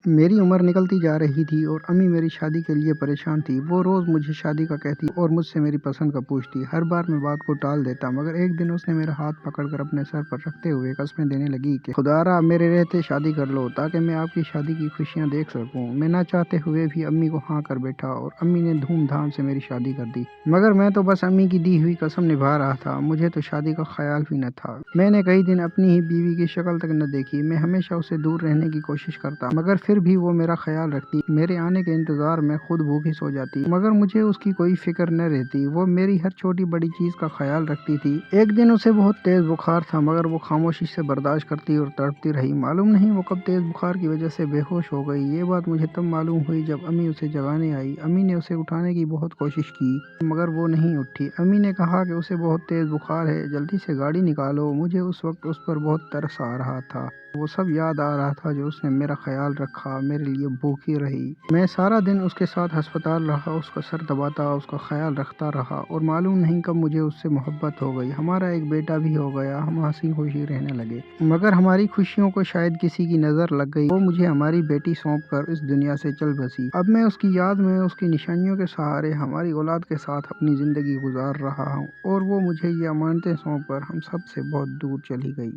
मेरी उम्र निकलती जा रही थी और अम्मी मेरी शादी के लिए परेशान थी। वो रोज़ मुझे शादी का कहती और मुझसे मेरी पसंद का पूछती। हर बार मैं बात को टाल देता, मगर एक दिन उसने मेरा हाथ पकड़कर अपने सर पर रखते हुए कस्में देने लगी कि खुदारा मेरे रहते शादी कर लो, ताकि मैं आपकी शादी की खुशियाँ देख सकूँ। मैं ना चाहते हुए भी अम्मी को हाँ कर बैठा और अम्मी ने धूमधाम से मेरी शादी कर दी। मगर मैं तो बस अम्मी की दी हुई कसम निभा रहा था। मुझे तो शादी का ख्याल भी न था। मैंने कई दिन अपनी ही बीवी की शक्ल तक न देखी। मैं हमेशा उससे दूर रहने की कोशिश करता, मगर फिर भी वो मेरा ख्याल रखती। मेरे आने के इंतजार में खुद भूखी सो जाती, मगर मुझे उसकी कोई फिक्र न रहती। वो मेरी हर छोटी बड़ी चीज का ख्याल रखती थी। एक दिन उसे बहुत तेज बुखार था, मगर वो खामोशी से बर्दाश्त करती और तड़पती रही। मालूम नहीं वो कब तेज बुखार की वजह से बेहोश हो गई। ये बात मुझे तब मालूम हुई जब अम्मी उसे जगाने आई। अम्मी ने उसे उठाने की बहुत कोशिश की, मगर वो नहीं उठी। अम्मी ने कहा कि उसे बहुत तेज बुखार है, जल्दी से गाड़ी निकालो। मुझे उस वक्त उस पर बहुत तरस आ रहा था। वो सब याद आ रहा था जो उसने मेरा ख्याल रखा, मेरे लिए भूखी रही। मैं सारा दिन उसके साथ अस्पताल रहा, उसका सर दबाता, उसका ख्याल रखता रहा, और मालूम नहीं कब मुझे उससे मोहब्बत हो गई। हमारा एक बेटा भी हो गया। हम हंसी खुशी रहने लगे, मगर हमारी खुशियों को शायद किसी की नजर लग गई। वो मुझे हमारी बेटी सौंप कर इस दुनिया से चल बसी। अब मैं उसकी याद में, उसकी निशानियों के सहारे हमारी औलाद के साथ अपनी जिंदगी गुजार रहा हूँ, और वो मुझे ये अमानतें सौंप कर हम सब से बहुत दूर चली गई।